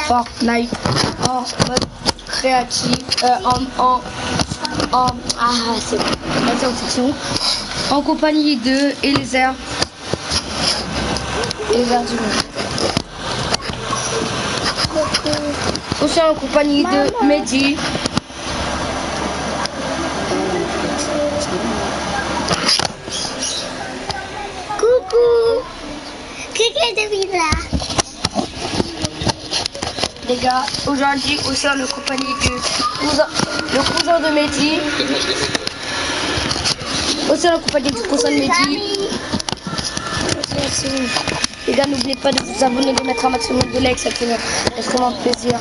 Fortnite en mode créatif, c'est bon, section, en compagnie de Eliezer du monde. Aussi en compagnie de Mehdi. Coucou. Qu'est-ce que tu fais là? Les gars, aujourd'hui aussi en compagnie du le cousin de Mehdi. Aussi en compagnie du cousin de Mehdi. Les gars, n'oubliez pas de vous abonner, de mettre un maximum de likes, ça fait extrêmement plaisir.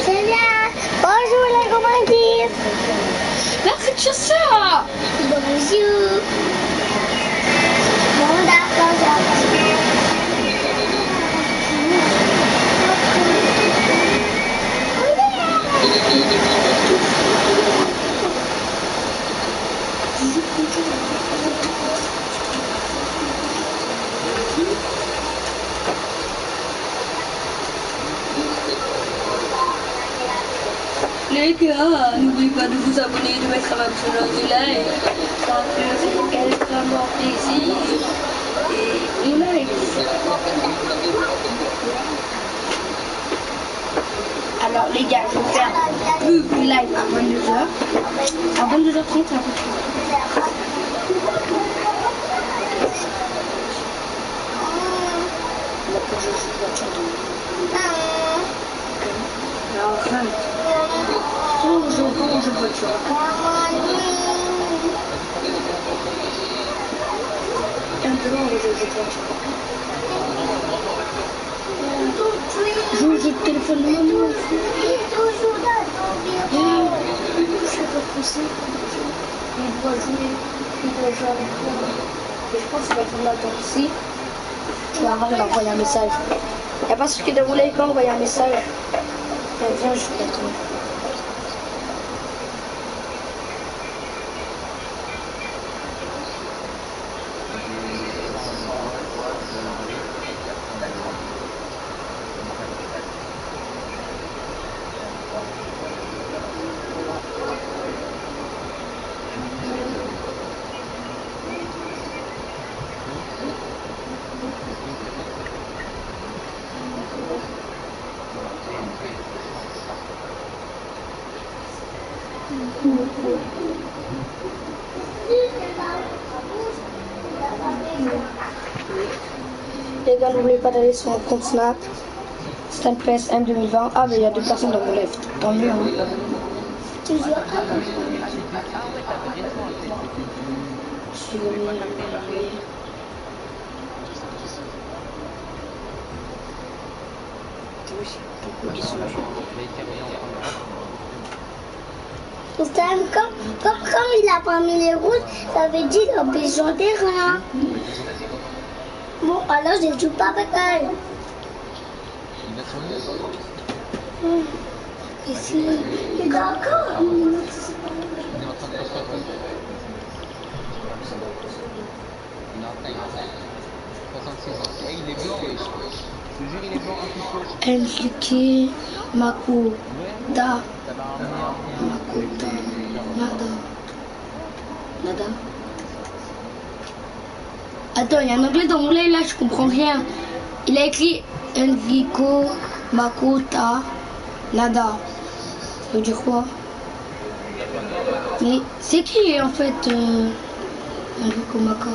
C'est bien. Bonjour les romantiques. Merci de ça. Bonjour. Bon d'accord. Les gars, n'oubliez pas de vous abonner et de mettre un maximum de like. Ça fait extrêmement plaisir. Et on like. Alors les gars, je vais faire plus de live à 22h. À 22h30, c'est un peu plus. Arrête. Oh, je voiture. Je joue le téléphone de maman. Je sais pas français. Il doit jouer avec moi. Et je pense qu'il va faire la danse ici. Tu vas voir, il va envoyer un message. Il n'y a pas ce qui de voulait quand envoyer un message. Viens, je vais attendre. Les gars, n'oubliez pas d'aller sur mon compte Snap, StanPSM 2020. Ah, mais il y a 2 personnes dans mon live. Tant mieux. Hein. Comme il a pas mis les rouges, ça veut dire qu'il a besoin de rien. Bon, alors je ne joue pas avec elle. Ici, il est d'accord. Enrique Makuta. Nada. Attends, il y a un anglais dans mon live là, je comprends rien. Il a écrit Enrico Makuta Nada. Ça veut dire quoi? Mais c'est qui en fait Enrico Makuta?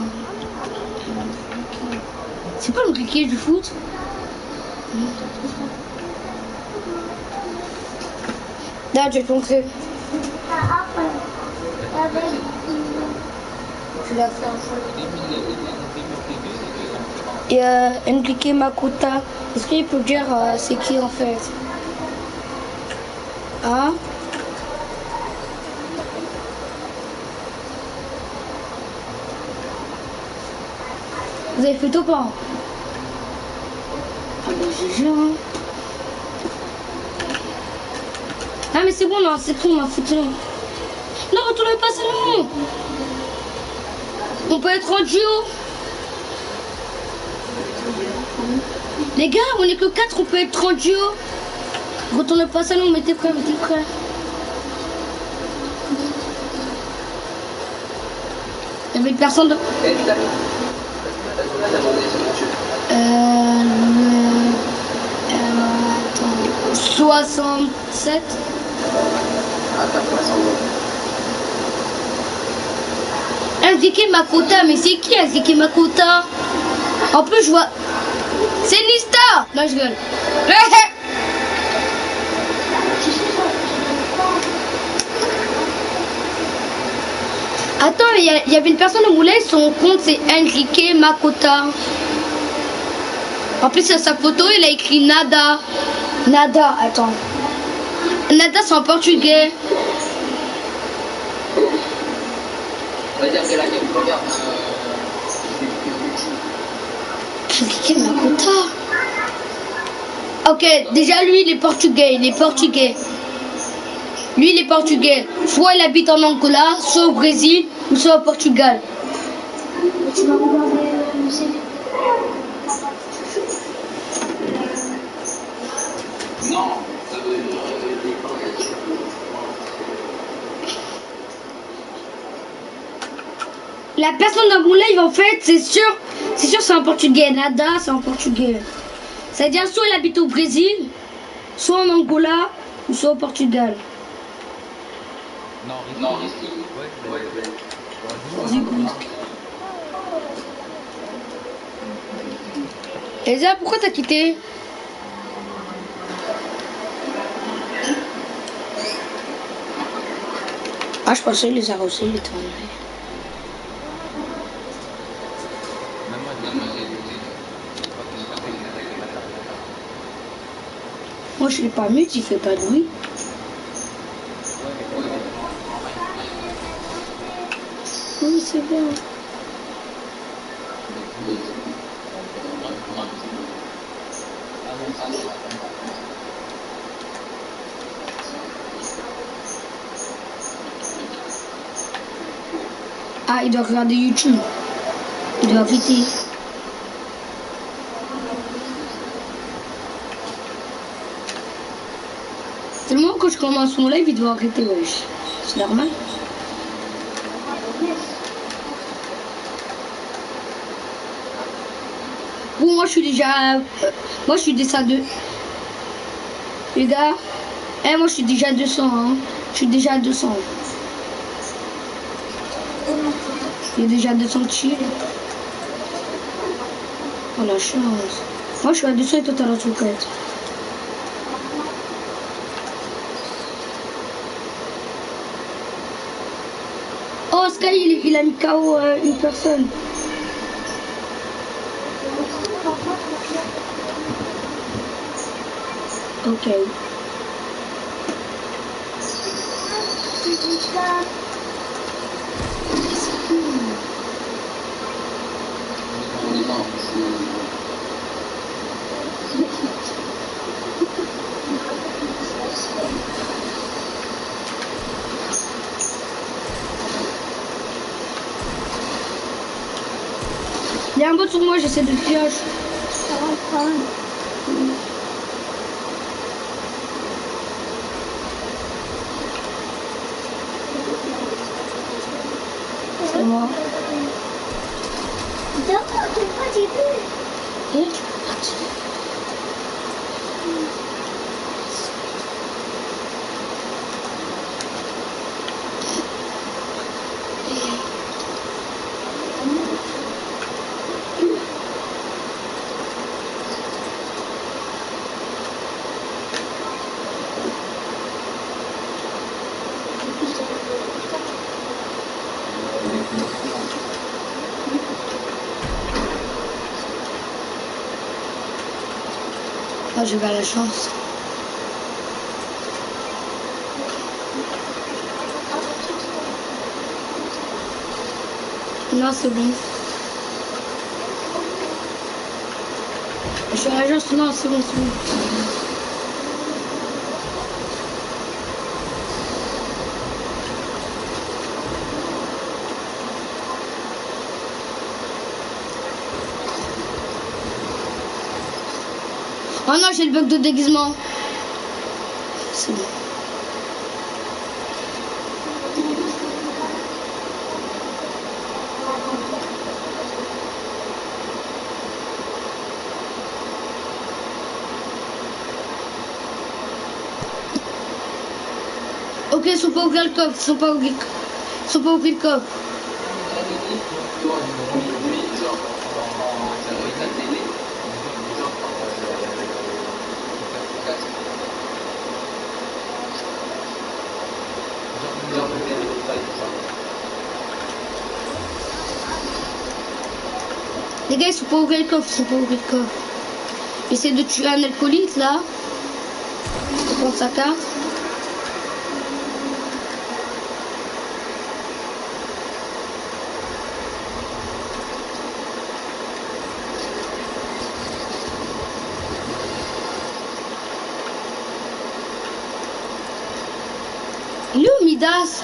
C'est pas l'Enrique du foot? Là, je vais te montrer. Tu l'as fait en Et Enrique Makuta, est-ce qu'il peut dire c'est qui en fait? Hein? Vous avez fait au pas? Ah ben GG hein. Ah mais c'est bon, non, c'est tout, on m'a foutu. Non, retournez pas seulement. On peut être en duo. Les gars, on est que 4, on peut être en duo. Retournez pas seulement, mettez prêt, mettez prêt. Il y avait une personne de... Attends. 67. Indiquer Makota, mais c'est qui indiquer Makota? En plus, je vois... C'est Nista. Non, je gueule. Attends, il y avait une personne au moulin, son compte c'est Enrique Makota. En plus, sur sa photo, il a écrit Nada. Nada, attends. Nada, c'est en portugais. Enrique Makota. Ok, déjà lui, il est portugais, Lui, il est portugais. Soit il habite en Angola, soit au Brésil, ou soit au Portugal. Tu vas regarder le CV. Non. La personne dans mon live, en fait, c'est sûr, c'est en portugais. Nada, c'est en portugais. C'est-à-dire, soit il habite au Brésil, soit en Angola, ou soit au Portugal. Non. Elsa, pourquoi t'as quitté? Ah, je pensais qu'il les a reçus, il était en live. Moi, je l'ai pas mute, il fait pas de bruit. Oui, c'est bien. Ah, il doit regarder YouTube. Il doit arrêter. Tellement quand je commence mon live, il doit arrêter, wesh. C'est normal. Bon, moi je suis déjà... moi je suis déjà à 2. Les gars, moi je suis déjà à 200. Hein. Je suis déjà à 200. Il y a déjà 200 chill. Oh la chance. Moi je suis à 200 et toi t'as la souquette. Oh Sky il a mis KO une personne. Ok. Il y a un bot sur moi, j'essaie de le pioche. C'est moi. Non, tu pas dit plus. Et tu peux partir. Ah, j'ai pas la chance. Non, c'est bon. Je suis à l'agence, non, c'est bon, c'est bon. Oh non, j'ai le bug de déguisement. C'est bon. Ok, ils sont pas ouvrir le coffre, ils sont pas ouvrir le coffre. Les gars, ils sont pas ouvrir le coffre, ils sont pas ouvrir le coffre. J'essaie de tuer un alcoolique là. Je prends sa carte. Il est où Midas?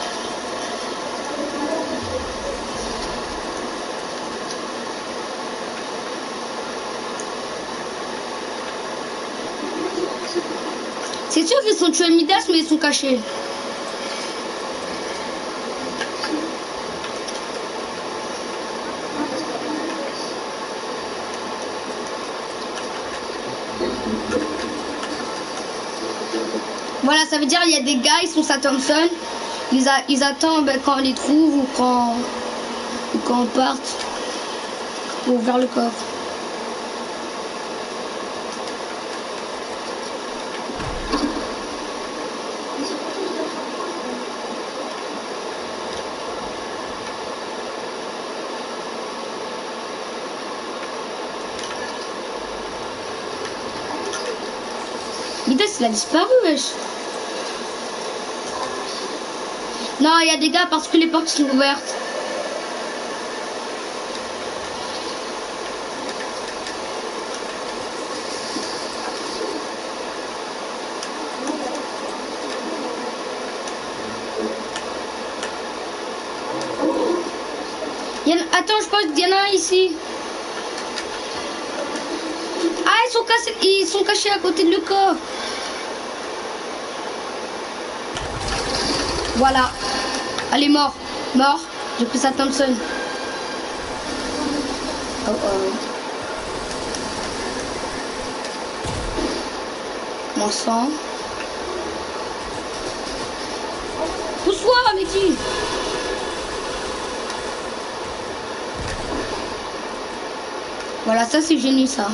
C'est sûr qu'ils sont tués Midas, mais ils sont cachés. Voilà, ça veut dire il y a des gars, ils sont à Thompson. Ils attendent quand on les trouve ou quand on parte pour ouvrir le coffre. Midas, il a disparu, wesh. Non, il y a des gars parce que les portes sont ouvertes. Attends, je pense qu'il y en a un ici. Ah, ils sont cachés à côté de le corps. Voilà. Elle est morte. Mort. J'ai pris ça Thompson. Oh oh. Mon sang. Pousse-toi, Mickey. Voilà, ça c'est génie ça.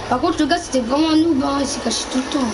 Par contre, le gars c'était vraiment un noob, hein. Il s'est caché tout le temps.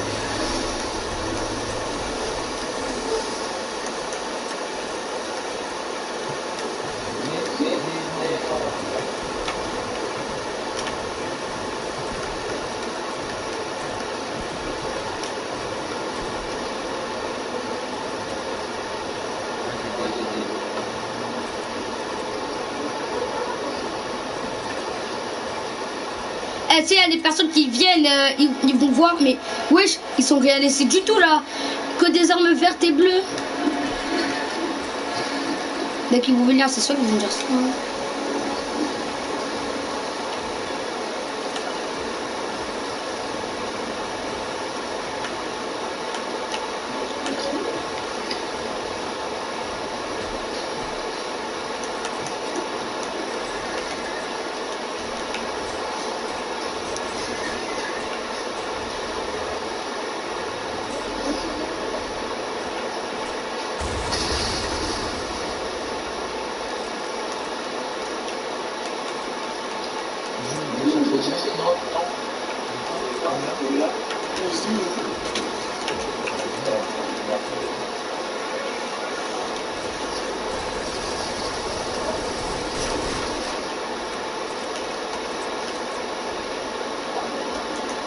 Tu sais, il y a des personnes qui viennent, ils vont voir, mais wesh, ils sont rien laissés du tout là. Que des armes vertes et bleues. Dès qu'ils vont venir, c'est sûr qu'ils vont dire ça. Hein.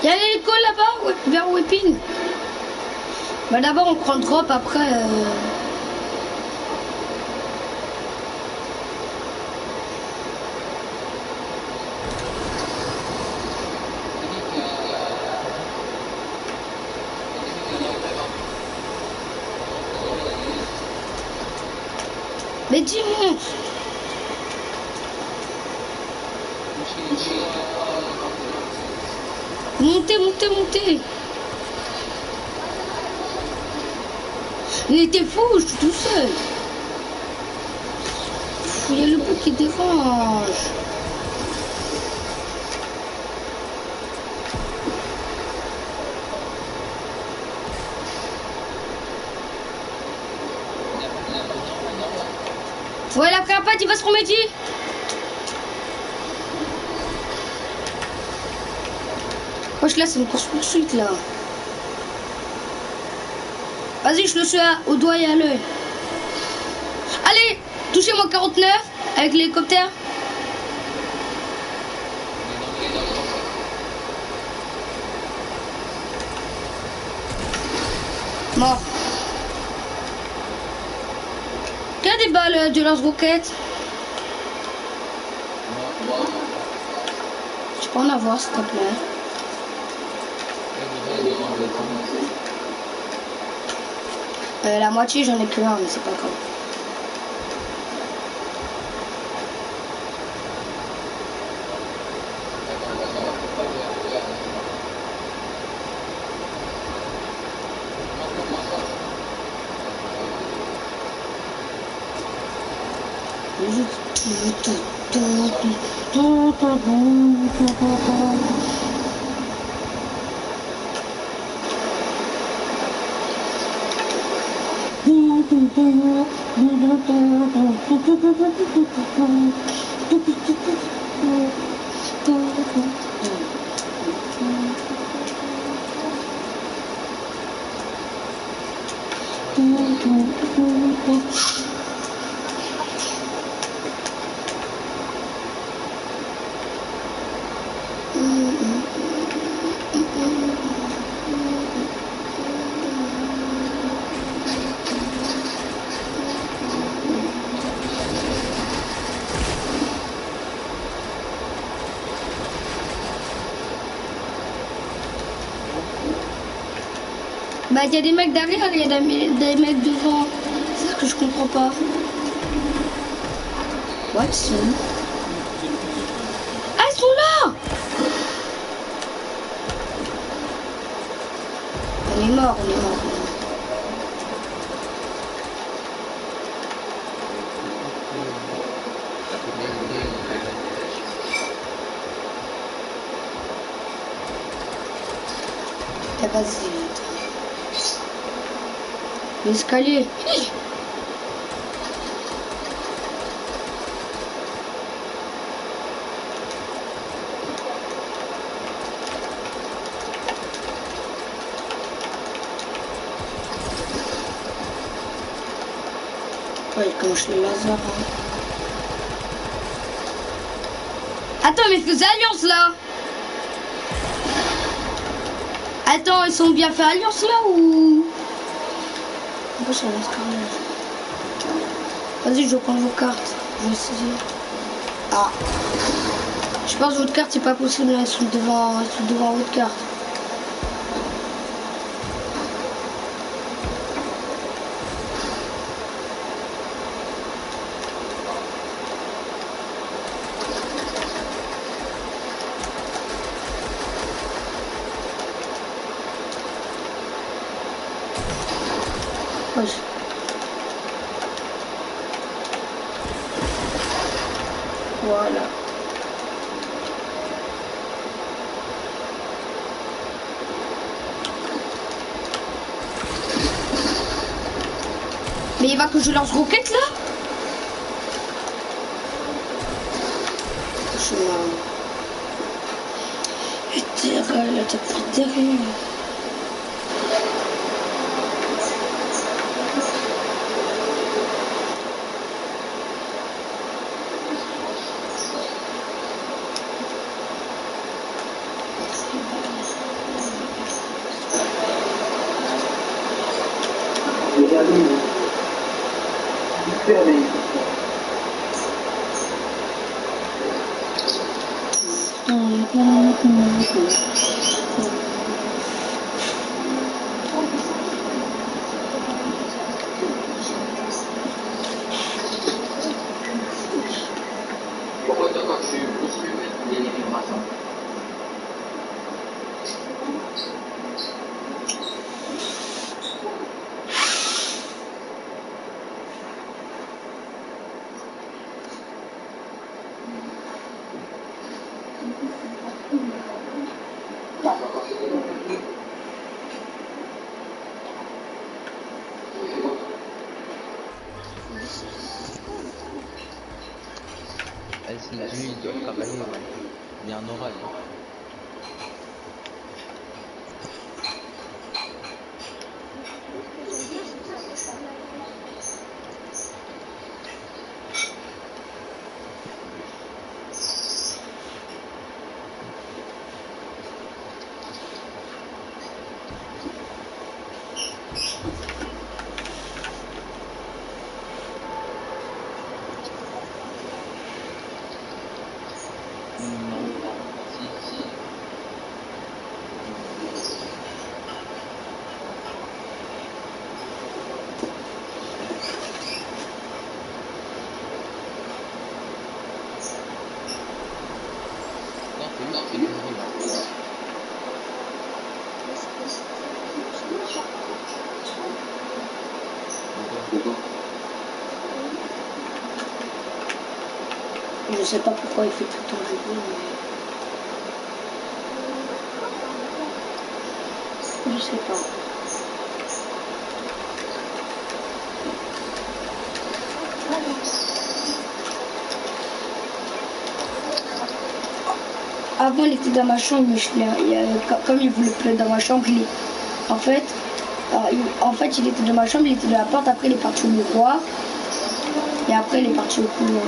Il y a l'école là-bas, vers Whipping. Bah d'abord on prend le drop, après... Mais dis, monte. Montez, montez, montez. Il était fou, je suis tout seul. Il y a le bout qui dérange. Ouais, la cravate, il va se remettre. Wesh, là, c'est une course-poursuite, là. Vas-y, je le suis au doigt et à l'œil. Allez, touchez-moi 49 avec l'hélicoptère. Mort. Qu'il y a des balles de lance-roquettes? Je peux en avoir, s'il te plaît. La moitié, j'en ai que un, mais c'est pas grave. Bah, il y a des mecs derrière, il y a des mecs devant. C'est ce que je comprends pas. Watson. Ah, ils sont là! On est mort, on est mort. Ah, vas-y. L'escalier. Ouais, il commence le laser. Hein. Attends, mais faisait alliance là. Attends, ils sont bien fait alliance là ou... Sur vas-y, je prends vos cartes. Je vais essayer. Ah. Je pense que votre carte, c'est pas possible. Elles sont devant votre carte. Ouais. Voilà. Mais il va que je lance roquette là? Je suis marrant. Putain, là t'as pris derrière. Lui, il doit travailler, ouais. Il y a un oral. Non. Si. Non, c'est juste c'est nouveau là. Je sais pas pourquoi il fait tout le temps du bruit, mais... Je sais pas. Avant, il était dans ma chambre, mais comme il voulait plus être dans ma chambre, en fait, il était dans ma chambre, il était dans la porte, après il est parti au miroir, et après il est parti au couloir.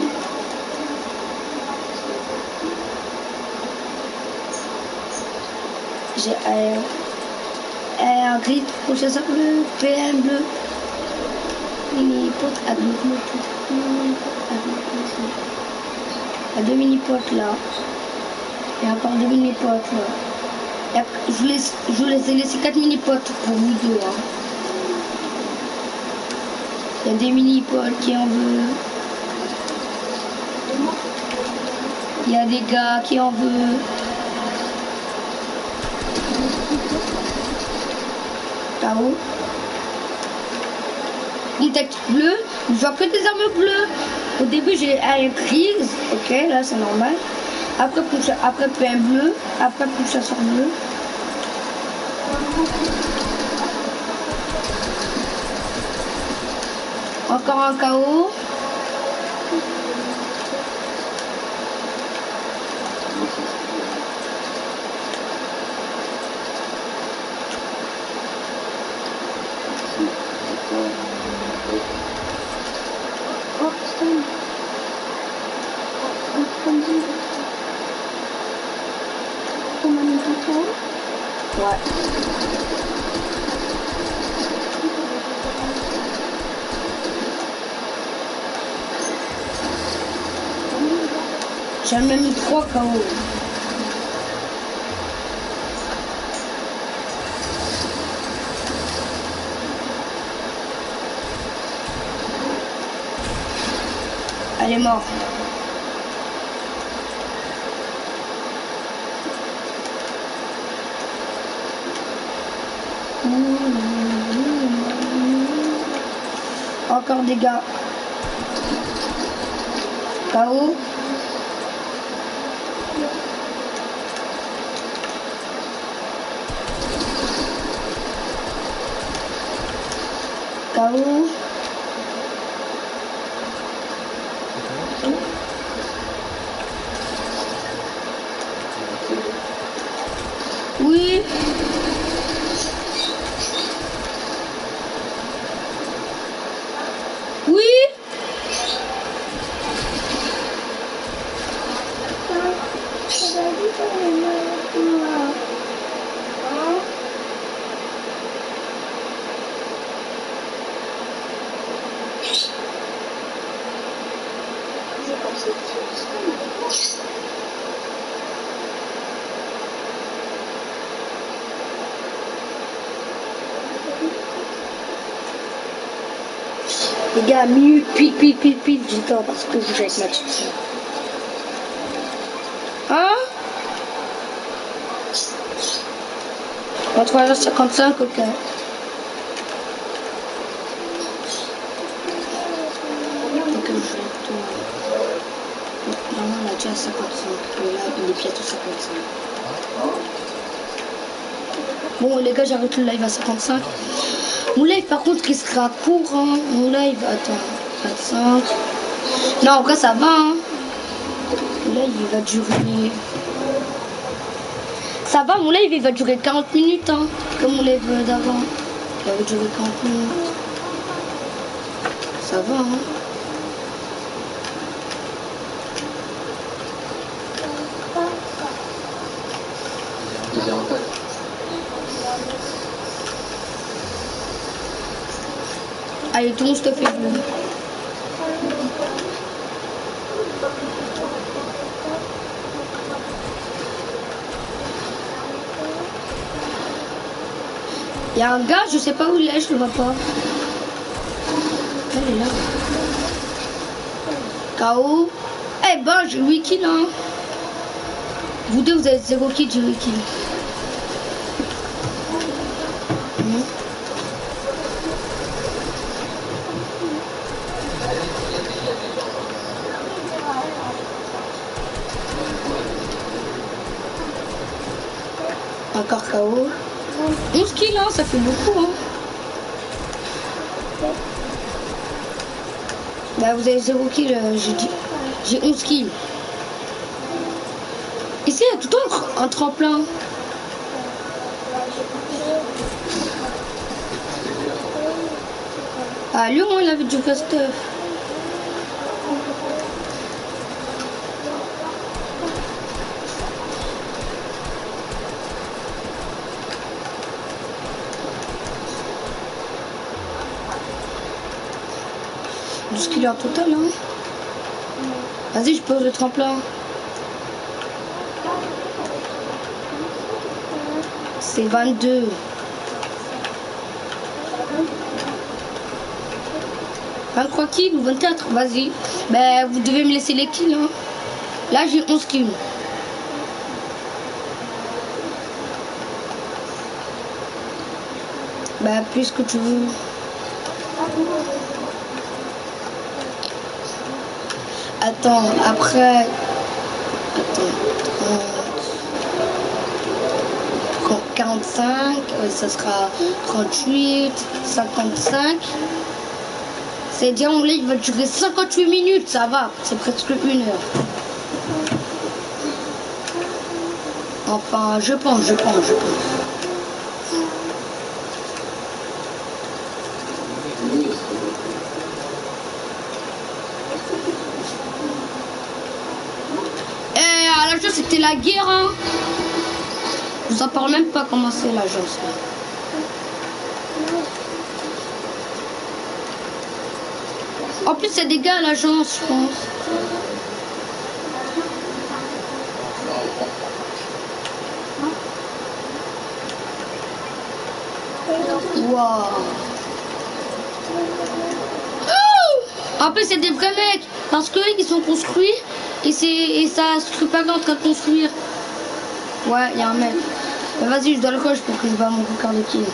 J'ai un gris processeur bleu, PM bleu, mini-potes avec il y a 2 mini-potes là. Il y a encore 2 mini-potes là. Je vous laisse laisser 4 mini-potes pour vous deux. Hein. Il y a des mini-potes qui en veulent. Il y a des gars qui en veulent. Là-haut. Une tête bleue, je vois que des armes bleues. Au début j'ai un grise, ok, là c'est normal. Après PM bleu, après chasseur bleu. Encore un KO. Ouais. J'ai même mis 3 KO. Elle est morte. Encore des gars. KO. KO. Oui. Oui. Les gars, minute, pile du temps parce que je joue avec ma petite soeur. Hein? 23h55, ok. Donc je vais tout. Normalement, on a déjà 55. Et là, il est bientôt 55. Bon, les gars, j'arrête le live à 55. Mon live, par contre, il sera court. Hein. Mon live, attends, 25. Non, en vrai, ça va. Hein. live il va durer... Ça va, mon live il va durer 40 minutes, hein, comme mon live d'avant. Il va durer 40 minutes. Ça va, hein. J'ai un pote. Allez, tout le monde se fait bleu. Il y a un gars, je sais pas où il est, je le vois pas. Elle est là. KO. Eh ben, j'ai 8 kills, hein. Vous deux, vous avez 0 kills, j'ai 8 kills. Encore KO. 11 kills, hein, ça fait beaucoup, hein. Bah, vous avez 0 kills, j'ai 11 kills. Ici, il y a tout le temps un tremplin. Ah, lui, au moins, il avait du vrai stuff. Ce qu'il y a en total, hein. Vas-y, je pose le tremplin. C'est 22. 23 kills ou 24, vas-y. Ben, vous devez me laisser les kills, hein. Là, j'ai 11 kills. Ben, plus que tu veux. Attends, après... Attends, 30... 45, ça sera 38, 55. C'est-à-dire, mon live va durer 58 minutes, ça va, c'est presque 1 heure. Enfin, je pense. L'agence c'était la guerre, hein. Je vous en parle même pas comment c'est l'agence. En plus c'est des gars à l'agence, je pense. Waouh. En plus c'est des vrais mecs, parce qu'eux ils sont construits et ça se pas en train de construire. Ouais, il y a un mec. Mais vas-y, je dois le coche pour que je bats mon record de kill.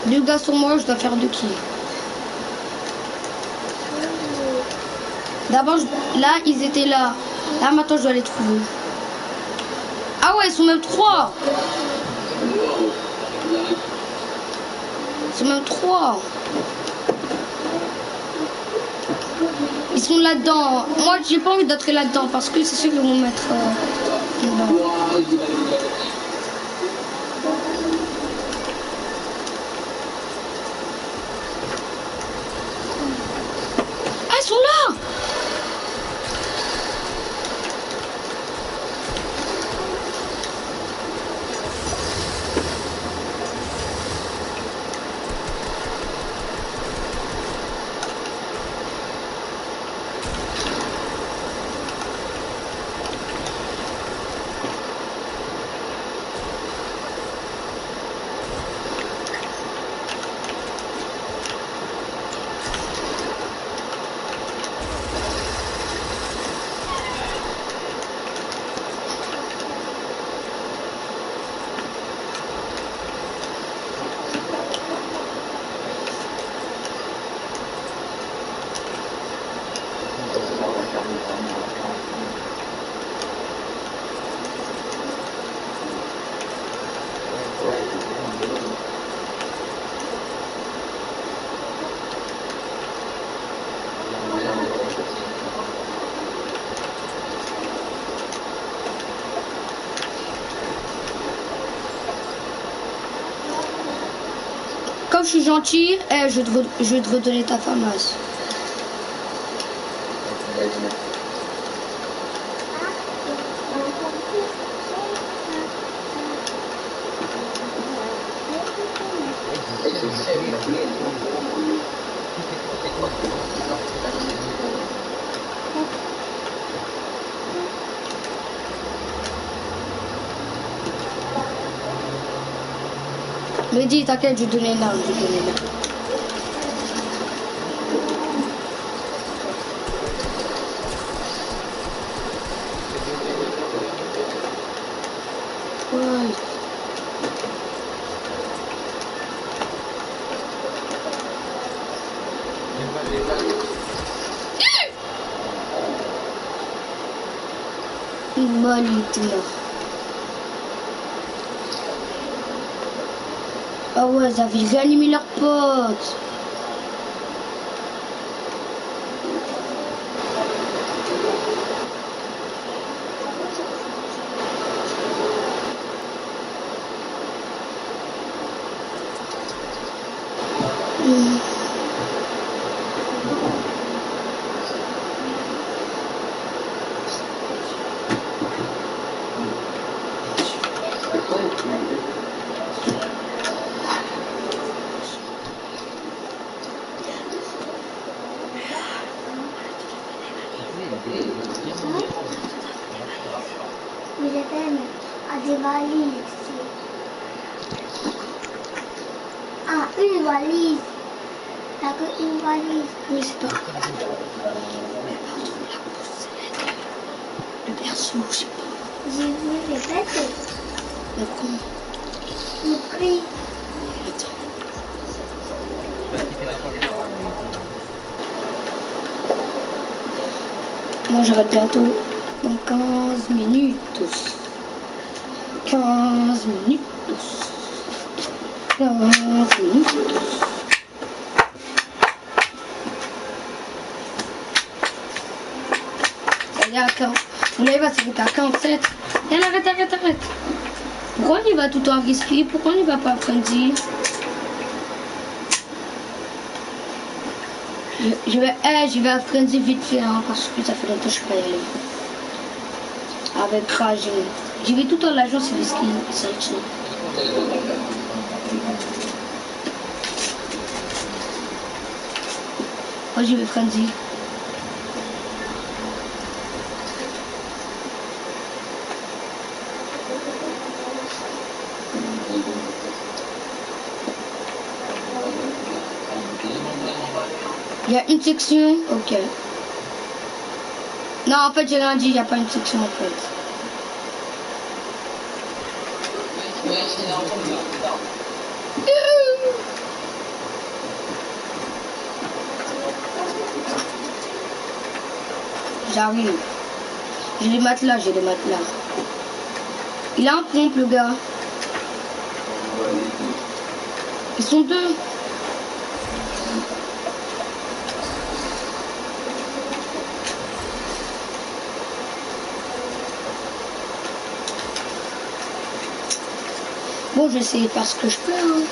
Deux gars sur moi, je dois faire 2 kills. D'abord, là, ils étaient là. Là, maintenant, je dois les trouver. Ah ouais, ils sont même 3. Ils sont même 3. Ils sont là-dedans. Moi, j'ai pas envie d'entrer là-dedans parce que c'est sûr qu'ils vont mettre dedans. Ah, ils sont là. je suis gentil, je vais te redonner ta famasse. Mais dis, t'inquiète, je vais te donner l'arme, je vais te donner l'arme. Ouais. Une balle, il était mort. Ah ouais, ils avaient réanimé leur pote. Mais j'aime à des valises. Ah, une valise. Il n'y a qu'une valise. Oui, c'est pas. Le berceau, je sais pas. J'ai vu les bêtes. Le con. Le prix. Moi, j'arrête bientôt. Dans 15 minutes. 15 minutes. 15 minutes. Ça y est à 40. On y va, c'est à 47. Et arrête. Pourquoi on y va tout en risqué? Pourquoi on n'y va pas à Frenzy? Je vais à Frenzy vite fait, hein, parce que ça fait longtemps que je suis pas y aller. Avec Rage. J'y vais tout en l'agence, c'est risqué. C'est risqué. Moi j'y vais Frenzy. Il y a une section, ok. Non, en fait, j'ai rien dit, il n'y a pas une section en fait. J'arrive. J'ai les matelas. Il a un pompe, le gars. Ils sont deux. Bon, je vais essayer de faire ce que je peux. Hein.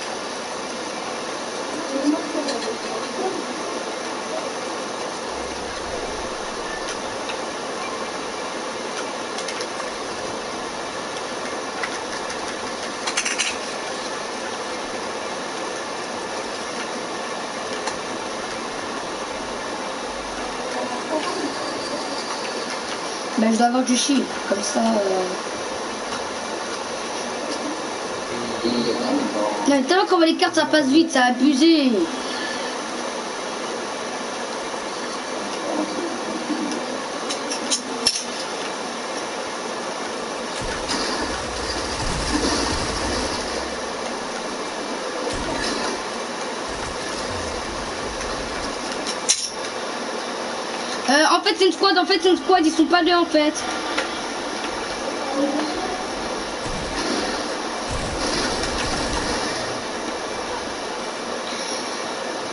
Ben, je dois avoir du shield, comme ça. Non, tellement qu'on voit les cartes, ça passe vite, ça a abusé. En fait, c'est une squad, ils sont pas deux en fait.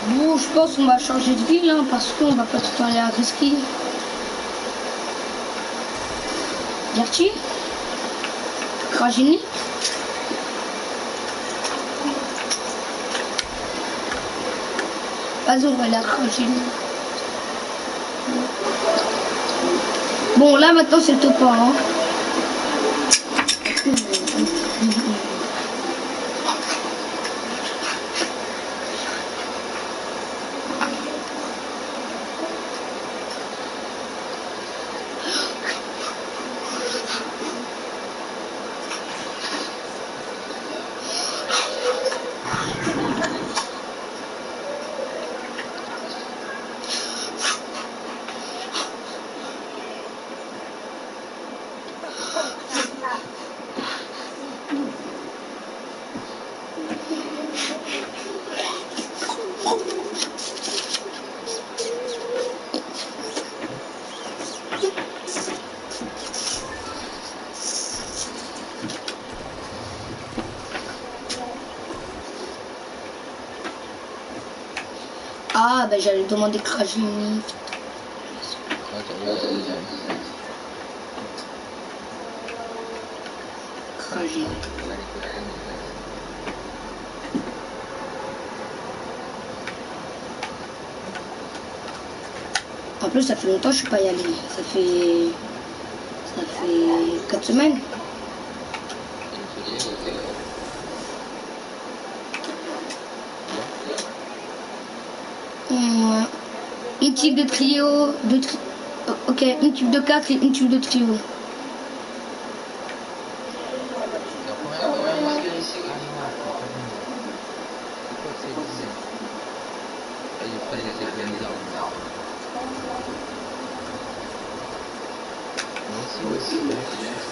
Bon, je pense qu'on va changer de ville, hein, parce qu'on va pas tout le temps aller à risquer. Gertie, Ragini. Vas-y, on va la ranger. Bon, là maintenant c'est le top 1. Hein. Ah, ben j'allais demander Crash Lift. Crash Lift. En plus, ça fait longtemps que je suis pas y allée. Ça fait 4 semaines. Une type de trio, ok, une type de 4 et une type de trio.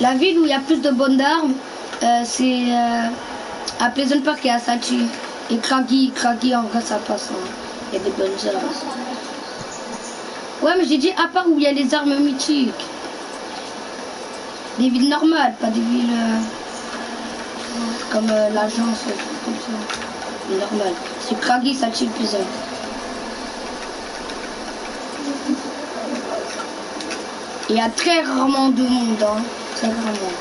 La ville où il y a plus de bonnes d'armes, c'est à Pleasant Park et à Sachi. Et Craggy, en vrai ça passe. Hein. Il y a des bonnes armes. Ouais, mais j'ai dit à part où il y a les armes mythiques. Des villes normales, pas des villes comme l'agence, comme ça. Des normales. C'est Craggy, Sachi, Pleasant. Il y a très rarement de monde, hein. Très rarement.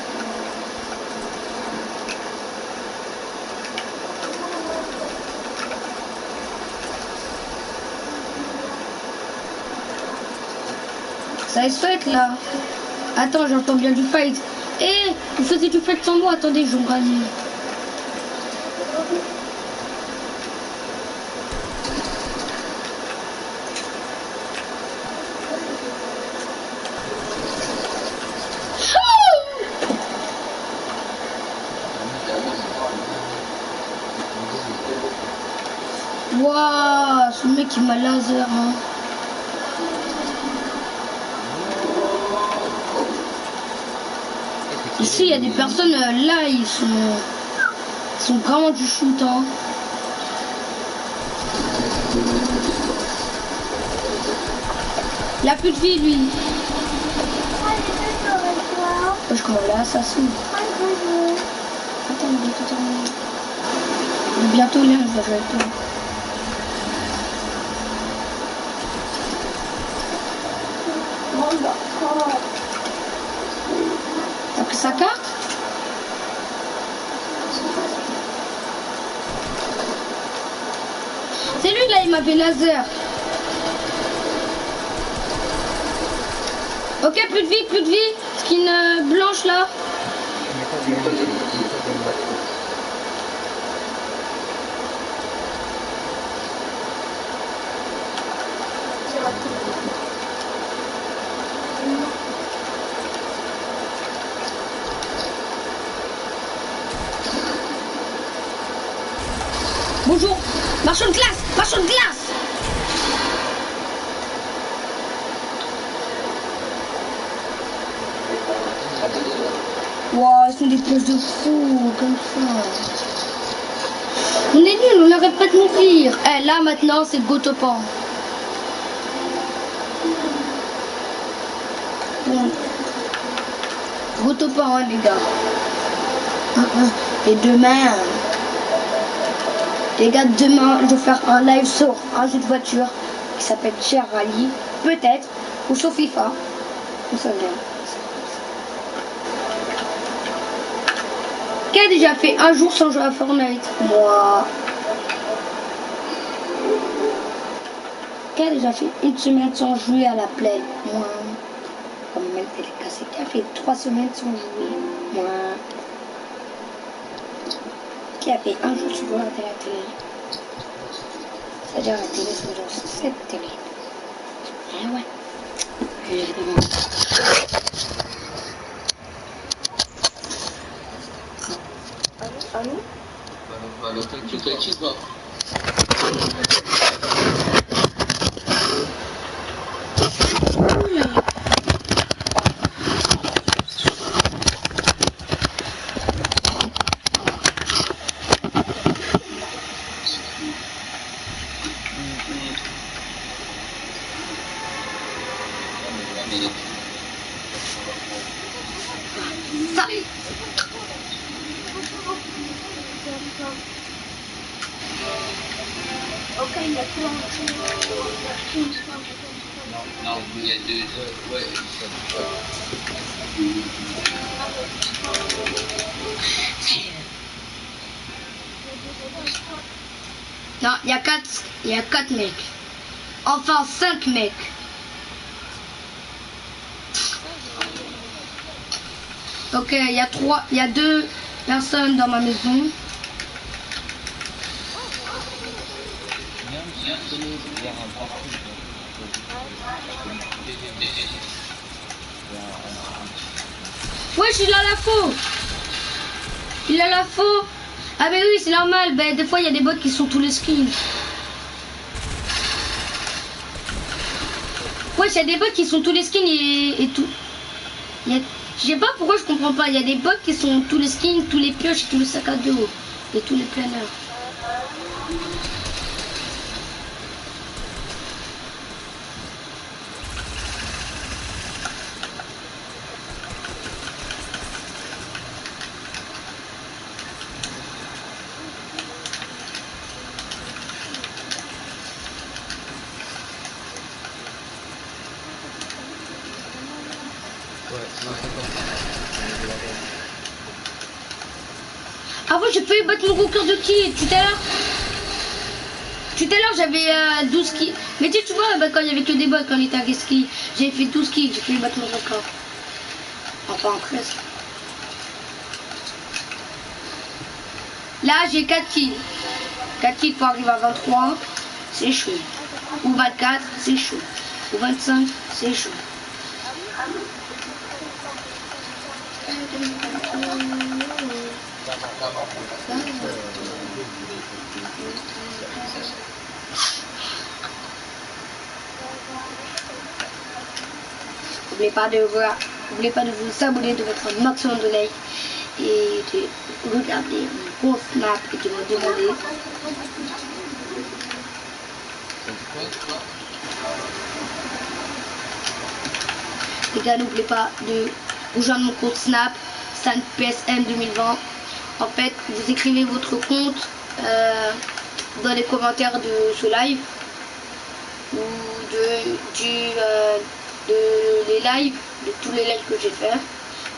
Ça se fait là. Attends, j'entends bien du fight. Eh, vous faisiez du fight sans moi. Attendez, je vais gagner. Waouh, ce mec il m'a laser. Hein. Ici, il y a des personnes, là, ils sont vraiment du shoot. Hein. Il a plus de vie, lui. Je commence là, assassin. Attends, bientôt, là, je vais jouer avec toi. T'as pris sa carte? C'est lui là, il m'a fait laser. Ok, plus de vie. Skin blanche là. Bonjour, marchand de glace. Wow, ils sont des pièces de fou, comme ça. On est nuls, on n'arrête pas de mourir. Eh, là maintenant, c'est le Gotopan. Bon. Gotopan, hein, les gars. Et demain... Les gars, demain, je vais faire un live sur un jeu de voiture qui s'appelle Cher Rally, peut-être, ou sur FIFA. On sait bien. Qui a déjà fait un jour sans jouer à Fortnite? Moi. Qui a déjà fait une semaine sans jouer à la play? Moi. Comme même elle est cassée. Qui a fait 3 semaines sans jouer? Moi. Qui a fait un jour sans jouer à la télé? C'est-à-dire la télé, c'est genre cette télé. Ah ouais. Allô? Tu fais qui va? Ok, il y a tout Non, il y a 2 heures, ouais. Non, il y a 4 mecs. Enfin 5 mecs. Ok, il y a 2 personnes dans ma maison. Ouais, il a la faux. Il a la faux. Ah mais oui, c'est normal. Ben, des fois, il y a des bots qui sont tous les skins. Ouais, il y a des bots qui sont tous les skins et tout. Je sais pas pourquoi je comprends pas. Il y a des bots qui sont tous les skins, tous les pioches, tous les sacs à dos et tous les planeurs. Avant, j'ai failli battre mon record de qui tout à l'heure. Tout à l'heure, j'avais 12 kills. Mais tu vois, bah, quand il y avait que des bots, quand on était à ski, j'ai fait 12 kills, j'ai failli battre mon record. Enfin, presque. Là, j'ai 4 kills. 4 kills pour arriver à 23, c'est chaud. Ou 24, c'est chaud. Ou 25, c'est chaud. N'oubliez pas de vous abonner, de votre maximum de like et de regarder mon gros snap et de me demander. Les gars, n'oubliez pas de rejoindre mon compte Snap, StanPSM 2020. En fait, vous écrivez votre compte dans les commentaires de ce live ou de les lives, de tous les lives que j'ai fait.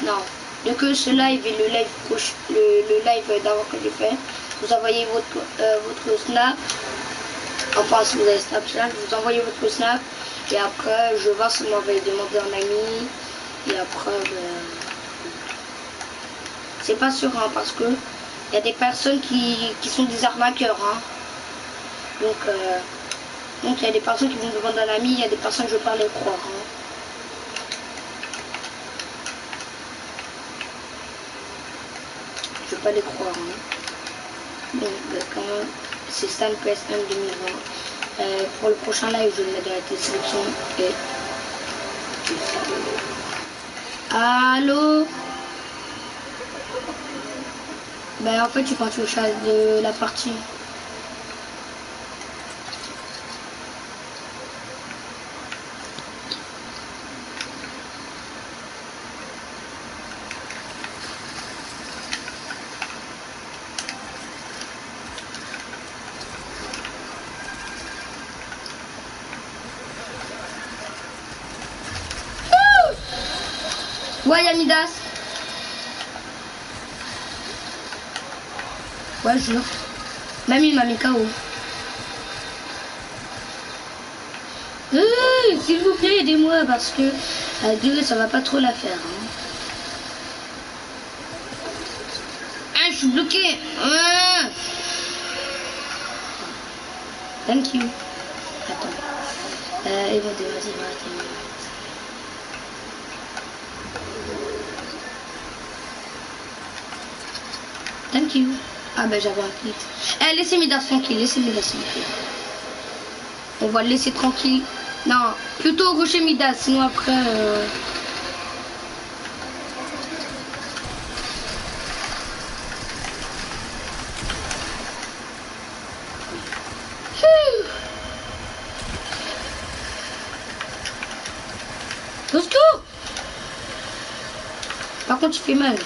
Non, de que ce live et le live d'avant que j'ai fait. Vous envoyez votre Snap. Enfin, si vous avez Snapchat, vous envoyez votre Snap. Et après, je vois si vous m'avez demandé un ami. Et après, c'est pas sûr, hein, parce que il y a des personnes qui sont des arnaqueurs. Hein. Donc, il y a des personnes qui vont me demander un ami. Il y a des personnes que je ne veux pas les croire. Hein. Je ne veux pas les croire. Hein. Donc, quand même, c'est StanPSM 2020. Pour le prochain live, je vais le mettre dans la description. Et allô? Ben en fait, je suis parti au chat de la partie. Ouais, Yamidas. Ouais, jure. Même il m'a mis KO. S'il vous plaît, aidez-moi parce que à deux, ça va pas trop la faire. Hein. Ah, je suis bloqué. Ah. Thank you. Attends. Et bon, vas-y. Thank you. Ah ben j'avais un clic. Eh, laissez Midas tranquille, On va le laisser tranquille. Non, plutôt rocher Midas, sinon après... Let's go. Par contre, il fait mal.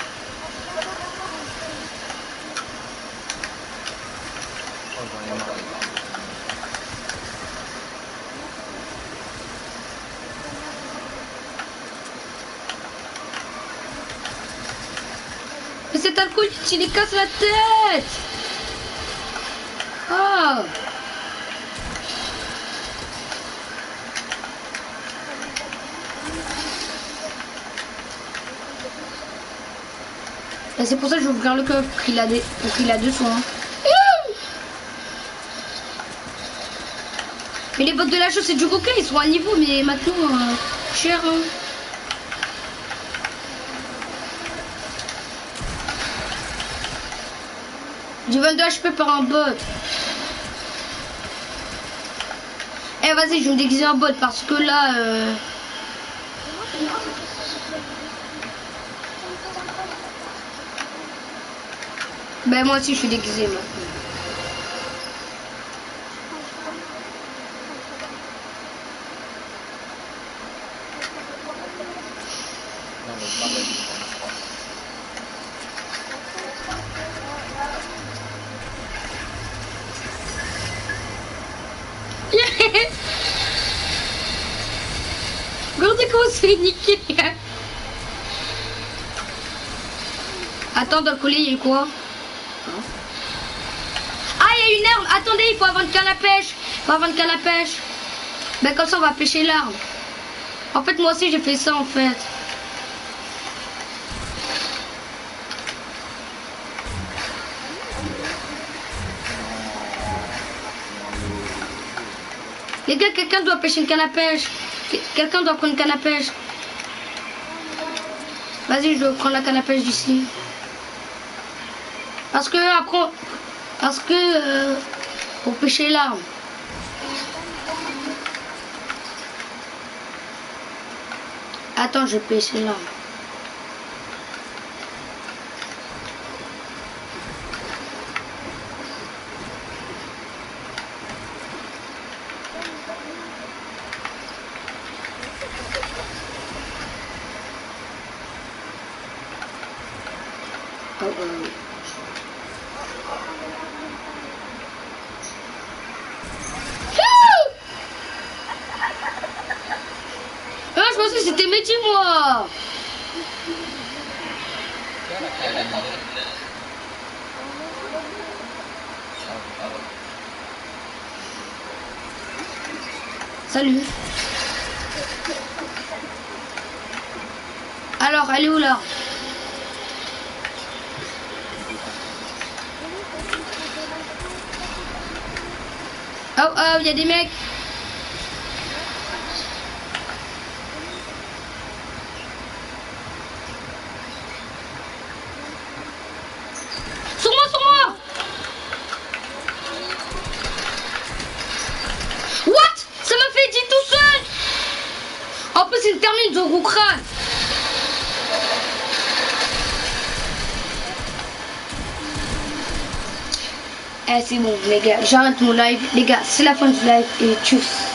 Mais cet alcool, il les casse la tête. Oh. Et c'est pour ça que je vais ouvrir le coffre pour qu'il a deux soins. Mais les bottes de la chose c'est du coquin, ils sont à niveau, mais maintenant cher. Hein. Du 22 HP par un bot. Eh vas-y, je vais me déguiser en bot parce que là... Ben moi aussi je suis déguisé maintenant. Regardez comment c'est niqué. Attends, dans le collier il y a quoi? Ah, il y a une arme. Attendez, il faut avoir une canne à pêche. Ben comme ça on va pêcher l'arme. En fait moi aussi j'ai fait ça en fait. Les gars, quelqu'un doit pêcher une canne à pêche. Quelqu'un doit prendre une canne à pêche. Vas-y, je vais prendre la canne à pêche d'ici. Parce que après... pour pêcher l'arme. Attends, je vais pêcher l'arme. Je pensais que c'était métier moi. Salut. Alors, elle est où là? Oh, il y a des mecs. Sur moi. What? Ça m'a fait 10 tout seul. En plus, il termine de gros crâne. Eh, c'est bon, les gars, j'arrête mon live. Les gars, c'est la fin du live et tchuss.